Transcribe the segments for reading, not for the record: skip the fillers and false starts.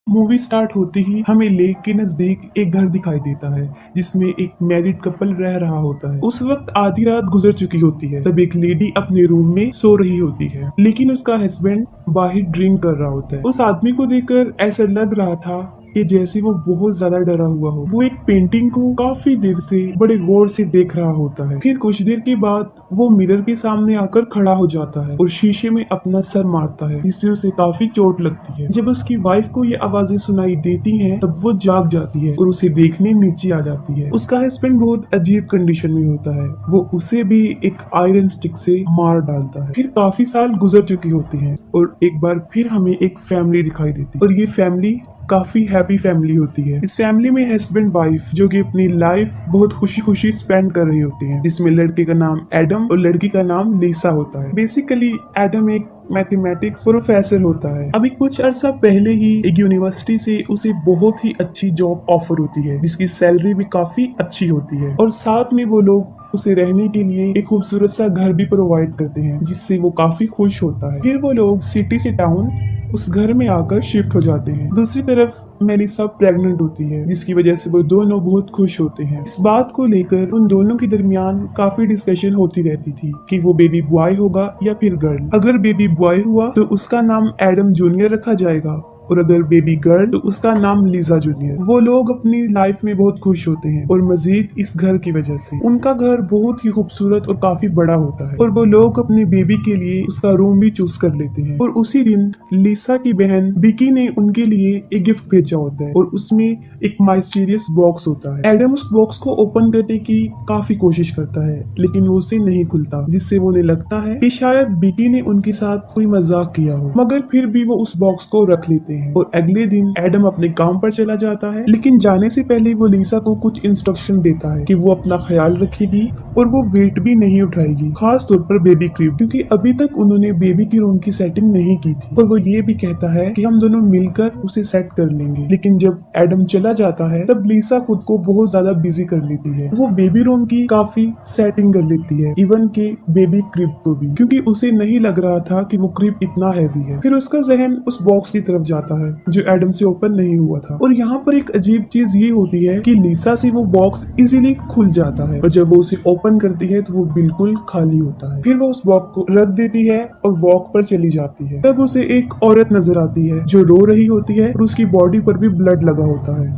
Movie start होते ही हमें lake के नजदीक एक घर दिखाई देता है जिसमें एक मैरिड कपल रह रहा होता है। उस वक्त आधी रात गुजर चुकी होती है। तब एक लेडी अपने रूम में सो रही होती है, लेकिन उसका हस्बैंड बाहर ड्रिंक कर रहा होता है। उस आदमी को देखकर ऐसा लग रहा था कि जैसे वो बहुत ज्यादा डरा हुआ हो। वो एक पेंटिंग को काफी देर से बड़े गौर से देख रहा होता है। फिर कुछ देर के बाद वो मिरर के सामने आकर खड़ा हो जाता है और शीशे में अपना सर मारता है, जिससे उसे काफी चोट लगती है। जब उसकी वाइफ को ये आवाजें सुनाई देती हैं, तब वो जाग जाती है और उसे देखने नीचे आ जाती है। उसका हस्बैंड बहुत अजीब कंडीशन में होता है। वो उसे भी एक आयरन स्टिक से मार डालता है। फिर काफी साल गुजर चुकी होती हैं और एक बार फिर हमें एक फैमिली दिखाई देती है और ये फैमिली काफी हैप्पी फैमिली होती है। इस फैमिली में हस्बैंड वाइफ जो कि अपनी लाइफ बहुत खुशी खुशी स्पेंड कर रही होती है, जिसमें लड़के का नाम एडम और लड़की का नाम लीसा होता है। बेसिकली एडम एक मैथमेटिक्स प्रोफेसर होता है। अभी कुछ अर्सा पहले ही एक यूनिवर्सिटी से उसे बहुत ही अच्छी जॉब ऑफर होती है, जिसकी सैलरी भी काफी अच्छी होती है और साथ में वो लोग उसे रहने के लिए एक खूबसूरत सा घर भी प्रोवाइड करते हैं, जिससे वो काफी खुश होता है। फिर वो लोग सिटी से टाउन उस घर में आकर शिफ्ट हो जाते हैं। दूसरी तरफ मेलिसा प्रेग्नेंट होती है, जिसकी वजह से वो दोनों बहुत खुश होते हैं। इस बात को लेकर उन दोनों के दरमियान काफी डिस्कशन होती रहती थी कि वो बेबी बॉय होगा या फिर गर्ल। अगर बेबी बॉय हुआ तो उसका नाम एडम जूनियर रखा जाएगा और अगर बेबी गर्ल तो उसका नाम लीजा जूनियर। वो लोग अपनी लाइफ में बहुत खुश होते हैं और मजीद इस घर की वजह से। उनका घर बहुत ही खूबसूरत और काफी बड़ा होता है और वो लोग अपने बेबी के लिए उसका रूम भी चूज कर लेते हैं। और उसी दिन लीसा की बहन विकी ने उनके लिए एक गिफ्ट भेजा होता है और उसमें एक माइस्टीरियस बॉक्स होता है। एडम उस बॉक्स को ओपन करने की काफी कोशिश करता है, लेकिन वो उससे नहीं खुलता, जिससे वो उन्हें लगता है कि शायद विकी ने उनके साथ कोई मजाक किया हो। मगर फिर भी वो उस बॉक्स को रख लेते हैं और अगले दिन एडम अपने काम पर चला जाता है। लेकिन जाने से पहले वो लीसा को कुछ इंस्ट्रक्शन देता है कि वो अपना ख्याल रखेगी और वो वेट भी नहीं उठाएगी, खास तौर पर बेबी क्रिब, क्योंकि अभी तक उन्होंने बेबी की रूम की सेटिंग नहीं की थी। और वो ये भी कहता है कि हम दोनों मिलकर उसे सेट कर लेंगे। लेकिन जब एडम चला जाता है तब लीसा खुद को बहुत ज्यादा बिजी कर लेती है। वो बेबी रूम की काफी सेटिंग कर लेती है, इवन के बेबी क्रिब को भी, क्योंकि उसे नहीं लग रहा था कि वो क्रिब इतना हैवी है। फिर उसका जहन उस बॉक्स की तरफ जाता है जो एडम से ओपन नहीं हुआ था। और यहाँ पर एक अजीब चीज ये होती है कि लीसा से वो बॉक्स इजीली खुल जाता है और जब वो उसे ओपन करती है तो वो बिल्कुल खाली होता है। फिर वो उस बॉक्स को रख देती है और वॉक पर चली जाती है। तब उसे एक औरत नजर आती है जो रो रही होती है और उसकी बॉडी पर भी ब्लड लगा होता है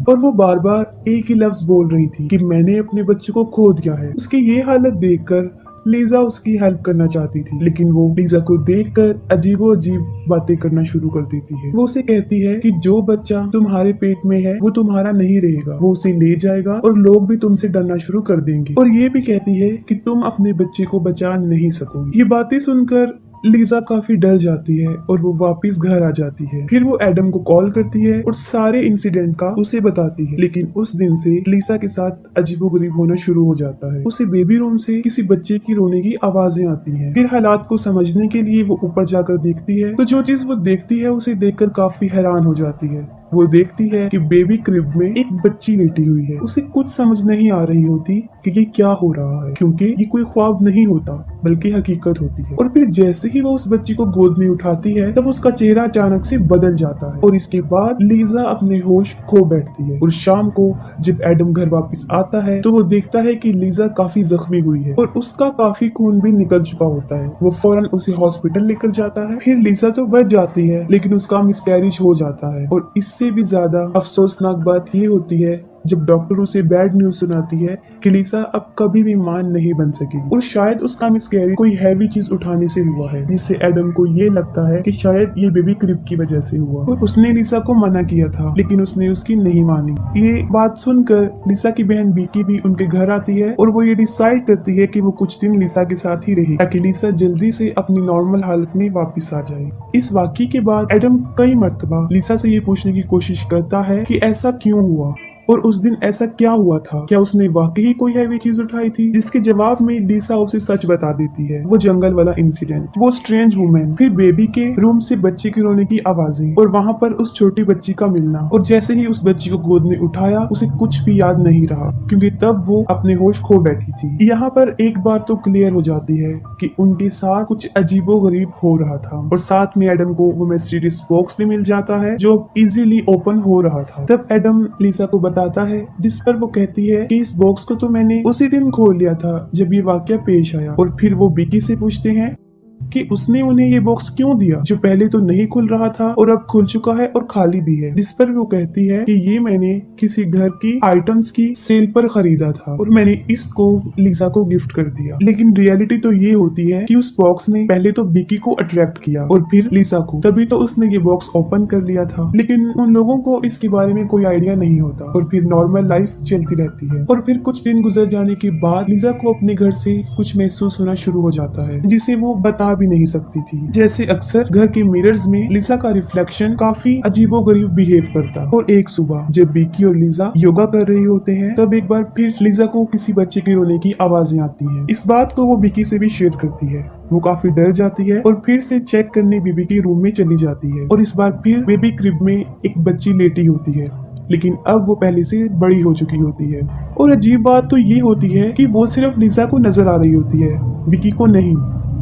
और वो बार बार एक ही लफ्ज बोल रही थी कि मैंने अपने बच्चे को खो दिया है। उसकी ये हालत देखकर लीजा उसकी हेल्प करना चाहती थी, लेकिन वो लीजा को देखकर अजीबो-अजीब बातें करना शुरू कर देती है। वो उसे कहती है कि जो बच्चा तुम्हारे पेट में है वो तुम्हारा नहीं रहेगा, वो उसे ले जाएगा और लोग भी तुमसे डरना शुरू कर देंगे। और ये भी कहती है कि तुम अपने बच्चे को बचा नहीं सकोगी। ये बातें सुनकर लीजा काफी डर जाती है और वो वापस घर आ जाती है। फिर वो एडम को कॉल करती है और सारे इंसिडेंट का उसे बताती है। लेकिन उस दिन से लीजा के साथ अजीबोगरीब होना शुरू हो जाता है। उसे बेबी रूम से किसी बच्चे की रोने की आवाजें आती हैं। फिर हालात को समझने के लिए वो ऊपर जाकर देखती है तो जो चीज वो देखती है उसे देखकर काफी हैरान हो जाती है। वो देखती है कि बेबी क्रिब में एक बच्ची लेटी हुई है। उसे कुछ समझ नहीं आ रही होती कि ये क्या हो रहा है, क्योंकि ये कोई ख्वाब नहीं होता बल्कि हकीकत होती है। और फिर जैसे ही वो उस बच्ची को गोद में उठाती है तब उसका चेहरा अचानक से बदल जाता है और इसके बाद लीजा अपने होश खो बैठती है। और शाम को जब एडम घर वापस आता है तो वो देखता है कि लीजा काफी जख्मी हुई है और उसका काफी खून भी निकल चुका होता है। वो फौरन उसे हॉस्पिटल लेकर जाता है। फिर लीजा तो बच जाती है, लेकिन उसका मिसकैरेज हो जाता है। और इससे भी ज्यादा अफसोसनाक बात ये होती है जब डॉक्टर उसे बैड न्यूज सुनाती है कि लीसा अब कभी भी मां नहीं बन सकेगी और शायद उसका मिसकैरेज कोई हैवी चीज उठाने से हुआ है, जिससे एडम को ये लगता है कि शायद ये बेबी क्रिब की वजह से हुआ। और उसने लीसा को मना किया था, लेकिन उसने उसकी नहीं मानी। ये बात सुनकर लीसा की बहन विकी भी उनके घर आती है और वो ये डिसाइड करती है कि वो कुछ दिन लीसा के साथ ही रहे ताकि लीसा जल्दी से अपनी नॉर्मल हालत में वापस आ जाए। इस वाकये के बाद एडम कई मर्तबा लीसा से ये पूछने की कोशिश करता है कि ऐसा क्यों हुआ, और उस दिन ऐसा क्या हुआ था, क्या उसने वाकई कोई हैवी चीज उठाई थी? जिसके जवाब में लिसा उसे सच बता देती है, वो जंगल वाला इंसिडेंट, वो स्ट्रेंज वुमेन, फिर बेबी के रूम से बच्चे के रोने की आवाजें और वहाँ पर उस छोटी बच्ची का मिलना। और जैसे ही उस बच्ची को गोद में उठाया उसे कुछ भी याद नहीं रहा, क्योंकि तब वो अपने होश खो बैठी थी। यहाँ पर एक बात तो क्लियर हो जाती है कि उनके साथ कुछ अजीबोगरीब हो रहा था, और साथ में एडम को वो मिस्टीरियस बॉक्स भी मिल जाता है जो इजीली ओपन हो रहा था। तब एडम लिसा को बताता है, जिस पर वो कहती है कि इस बॉक्स को तो मैंने उसी दिन खोल लिया था जब ये वाकया पेश आया। और फिर वो बिकी से पूछते हैं कि उसने उन्हें ये बॉक्स क्यों दिया जो पहले तो नहीं खुल रहा था और अब खुल चुका है और खाली भी है। जिस पर वो कहती है कि ये मैंने किसी घर की आइटम्स की सेल पर खरीदा था और मैंने इसको लिसा को गिफ्ट कर दिया। लेकिन रियलिटी तो ये होती है कि उस बॉक्स ने पहले तो बिकी को अट्रैक्ट किया और फिर लिसा को, तभी तो उसने ये बॉक्स ओपन कर लिया था। लेकिन उन लोगों को इसके बारे में कोई आइडिया नहीं होता और फिर नॉर्मल लाइफ चलती रहती है। और फिर कुछ दिन गुजर जाने के बाद लिसा को अपने घर से कुछ महसूस होना शुरू हो जाता है जिसे वो बता भी नहीं सकती थी। जैसे अक्सर घर के मिरर्स में लिसा का रिफ्लेक्शन काफी अजीबोगरीब बिहेव करता। और एक सुबह जब बिकी और लिसा योगा कर रहे होते हैं तब एक बार फिर लिसा को किसी बच्चे के रोने की आवाजें आती हैं। इस बात को वो बिकी से भी शेयर करती है। वो काफी डर जाती है और फिर से चेक करने बेबी के रूम में चली जाती है। और इस बार फिर बेबी क्रिब में एक बच्ची लेटी होती है, लेकिन अब वो पहले से बड़ी हो चुकी होती है। और अजीब बात तो ये होती है कि वो सिर्फ लिसा को नजर आ रही होती है, बिकी को नहीं।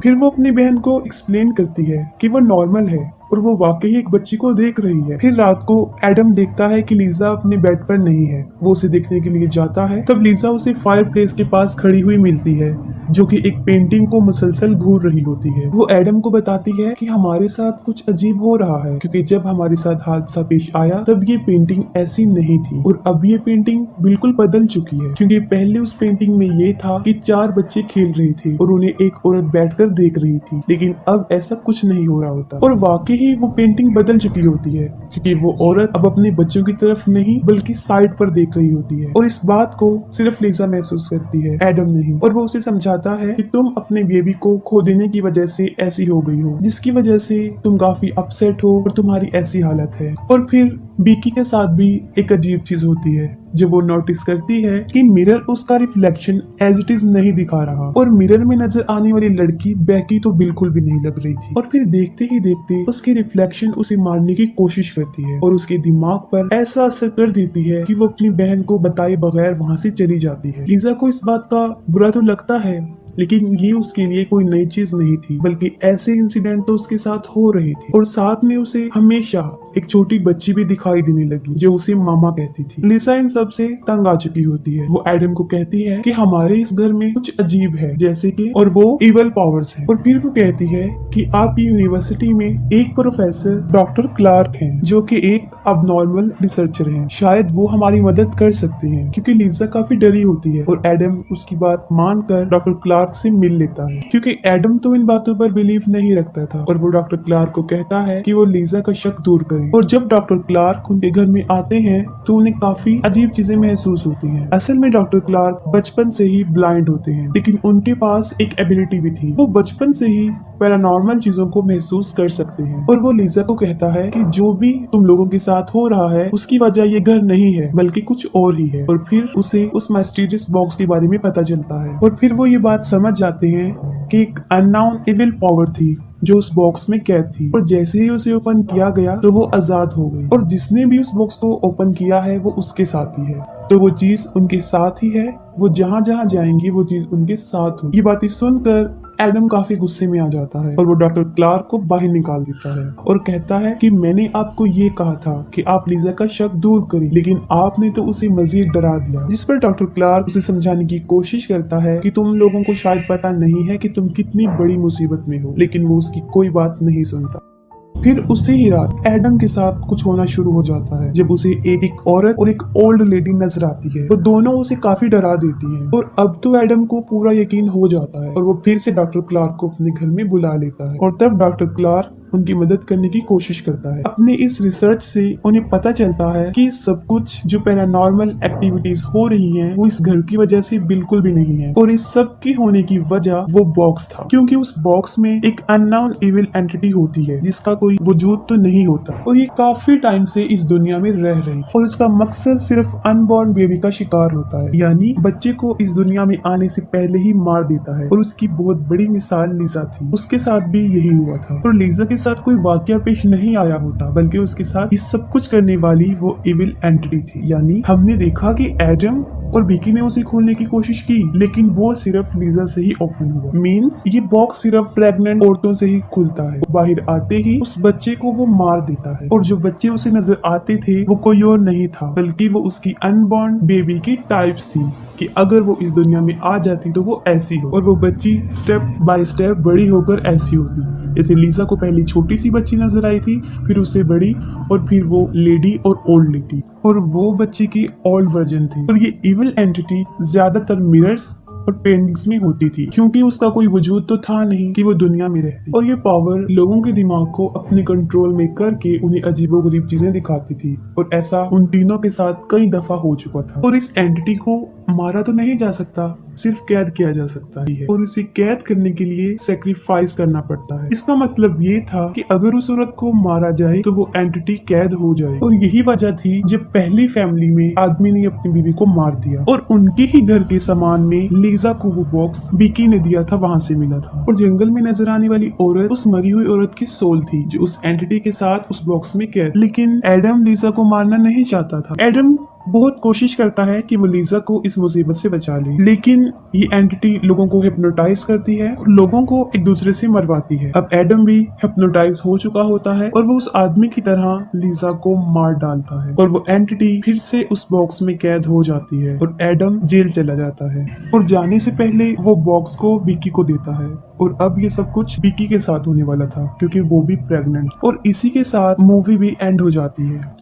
फिर वो अपनी बहन को एक्सप्लेन करती है कि वो नॉर्मल है और वो वाकई एक बच्ची को देख रही है। फिर रात को एडम देखता है कि लिसा अपने बेड पर नहीं है। वो उसे देखने के लिए जाता है, तब लिसा उसे फायर प्लेस के पास खड़ी हुई मिलती है जो कि एक पेंटिंग को मुसलसल घूर रही होती है। वो एडम को बताती है कि हमारे साथ कुछ अजीब हो रहा है, क्योंकि जब हमारे साथ हादसा पेश आया तब ये पेंटिंग ऐसी नहीं थी और अब ये पेंटिंग बिल्कुल बदल चुकी है। क्योंकि पहले उस पेंटिंग में ये था कि 4 बच्चे खेल रहे थे और उन्हें एक औरत बैठकर देख रही थी, लेकिन अब ऐसा कुछ नहीं हो रहा होता। और वाकई ही वो पेंटिंग बदल चुकी होती है, क्योंकि वो औरत अब अपने बच्चों की तरफ नहीं बल्कि साइड पर देख रही होती है। और इस बात को सिर्फ लिसा महसूस करती है, एडम नहीं। और वो उसे समझाता है कि तुम अपने बेबी को खो देने की वजह से ऐसी हो गई हो, जिसकी वजह से तुम काफी अपसेट हो और तुम्हारी ऐसी हालत है। और फिर बिकी के साथ भी एक अजीब चीज होती है जब वो नोटिस करती है कि मिरर उसका रिफ्लेक्शन एज इट इज नहीं दिखा रहा और मिरर में नजर आने वाली लड़की बैकी तो बिल्कुल भी नहीं लग रही थी। और फिर देखते ही देखते उसकी रिफ्लेक्शन उसे मारने की कोशिश करती है और उसके दिमाग पर ऐसा असर कर देती है कि वो अपनी बहन को बताए बगैर वहाँ से चली जाती है। लिसा को इस बात का बुरा तो लगता है, लेकिन ये उसके लिए कोई नई चीज नहीं थी, बल्कि ऐसे इंसिडेंट तो उसके साथ हो रहे थे। और साथ में उसे हमेशा एक छोटी बच्ची भी दिखाई देने लगी जो उसे मामा कहती थी। लिसा इन सब से तंग आ चुकी होती है। वो एडम को कहती है कि हमारे इस घर में कुछ अजीब है, जैसे कि और वो इवल पावर्स है। और फिर वो कहती है कि आपकी यूनिवर्सिटी में एक प्रोफेसर डॉक्टर क्लार्क हैं जो कि एक अबनॉर्मल रिसर्चर हैं। शायद वो हमारी मदद कर सकते हैं। क्योंकि लिसा काफी डरी होती है और एडम उसकी बात मानकर डॉक्टर क्लार्क से मिल लेता है, क्योंकि एडम तो इन बातों पर बिलीव नहीं रखता था। और वो डॉक्टर क्लार्क को कहता है कि वो लिसा का शक दूर करे। और जब डॉक्टर क्लार्क उनके घर में आते हैं तो उन्हें काफी अजीब चीजें महसूस होती हैं। असल में डॉक्टर क्लार्क बचपन से ही ब्लाइंड होते हैं, लेकिन उनके पास एक एबिलिटी भी थी। वो बचपन से ही पैरानॉर्मल चीजों को महसूस कर सकते हैं। और वो लिसा को कहता है कि जो भी तुम लोगों के साथ हो रहा है उसकी वजह ये घर नहीं है बल्कि कुछ और ही है। और फिर उसे उस मिस्टीरियस बॉक्स के बारे में पता चलता है और फिर वो ये बात समझ जाते हैं कि एक अननोन इविल पावर थी जो उस बॉक्स में कैद थी। और जैसे ही उसे ओपन किया गया तो वो आजाद हो गई और जिसने भी उस बॉक्स को ओपन किया है वो उसके साथ ही है। तो वो चीज उनके साथ ही है, वो जहाँ जहाँ जाएंगे वो चीज उनके साथ हो। ये बातें सुनकर एडम काफी गुस्से में आ जाता है और वो डॉक्टर क्लार्क को बाहर निकाल देता है और कहता है कि मैंने आपको ये कहा था कि आप लिसा का शक दूर करें, लेकिन आपने तो उसे मजीद डरा दिया। जिस पर डॉक्टर क्लार्क उसे समझाने की कोशिश करता है कि तुम लोगों को शायद पता नहीं है कि तुम कितनी बड़ी मुसीबत में हो, लेकिन वो उसकी कोई बात नहीं सुनता। फिर उसी ही रात एडम के साथ कुछ होना शुरू हो जाता है जब उसे एक औरत और एक ओल्ड लेडी नजर आती है। वो दोनों उसे काफी डरा देती हैं और अब तो एडम को पूरा यकीन हो जाता है और वो फिर से डॉक्टर क्लार्क को अपने घर में बुला लेता है। और तब डॉक्टर क्लार्क उनकी मदद करने की कोशिश करता है। अपने इस रिसर्च से उन्हें पता चलता है कि सब कुछ जो पैरानॉर्मल एक्टिविटीज हो रही हैं वो इस घर की वजह से बिल्कुल भी नहीं है, और इस सब की होने की वजह वो बॉक्स था, क्योंकि उस बॉक्स में एक अननोन इविल एंटिटी होती है जिसका कोई वजूद तो नहीं होता, और ये काफी टाइम से इस दुनिया में रह रही थी, और इसका मकसद सिर्फ अनबॉर्न बेबी का शिकार होता है, यानी बच्चे को इस दुनिया में आने से पहले ही मार देता है। और उसकी बहुत बड़ी मिसाल लीजा थी, उसके साथ भी यही हुआ था, और लीजा के साथ कोई वाकया पेश नहीं आया होता, बल्कि उसके साथ ये सब कुछ करने वाली वो इविल एंटिटी थी। यानी हमने देखा कि एडम और विकी ने उसे खोलने की कोशिश की, लेकिन वो सिर्फ लीजा से ही ओपन हुआ। मींस ये बॉक्स सिर्फ प्रेग्नेंट औरतों से ही खुलता है। बाहर आते ही उस बच्चे को वो मार देता है, और जो बच्चे उसे नजर आते थे वो कोई और नहीं था, बल्कि वो उसकी अनबॉर्न बेबी की टाइप्स थी कि अगर वो इस दुनिया में आ जाती तो वो ऐसी हो, और वो बच्ची स्टेप बाय स्टेप बड़ी होकर ऐसी होगी। जैसे लीजा को पहले छोटी सी बच्ची नजर आई थी, फिर उससे बड़ी, और फिर वो लेडी और ओल्ड लेडी, और वो बच्ची की ओल्ड वर्जन थी। और ये इविल एंटिटी ज्यादातर मिरर्स और पेंटिंग्स में होती थी, क्योंकि उसका कोई वजूद तो था नहीं कि वो दुनिया में रहती, और ये पावर लोगों के दिमाग को अपने कंट्रोल में करके उन्हें अजीबोगरीब चीजें दिखाती थी, और ऐसा उन तीनों के साथ कई दफा हो चुका था। और इस एंटिटी को मारा तो नहीं जा सकता, सिर्फ कैद किया जा सकता है, और इसे कैद करने के लिए सेक्रीफाइस करना पड़ता है। इसका मतलब ये था कि अगर उस औरत को मारा जाए तो वो एंटिटी कैद हो जाए, और यही वजह थी जब पहली फैमिली में आदमी ने अपनी बीवी को मार दिया, और उनके ही घर के सामान में लीजा को वो बॉक्स विकी ने दिया था, वहाँ से मिला था। और जंगल में नजर आने वाली औरत उस मरी हुई औरत की सोल थी, जो उस एंटिटी के साथ उस बॉक्स में कैद। लेकिन एडम लीजा को मारना नहीं चाहता था। एडम बहुत कोशिश करता है कि वो लीजा को इस मुसीबत से बचा ले, लेकिन ये एंटिटी लोगों को हिप्नोटाइज करती है और लोगों को एक दूसरे से मरवाती है। अब एडम भी हिप्नोटाइज हो चुका होता है, और वो उस आदमी की तरह लीजा को मार डालता है, और वो एंटिटी फिर से उस बॉक्स में कैद हो जाती है, और एडम जेल चला जाता है। और जाने से पहले वो बॉक्स को विकी को देता है, और अब ये सब कुछ विकी के साथ होने वाला था, क्योंकि वो भी प्रेग्नेंट। और इसी के साथ मूवी भी एंड हो जाती है।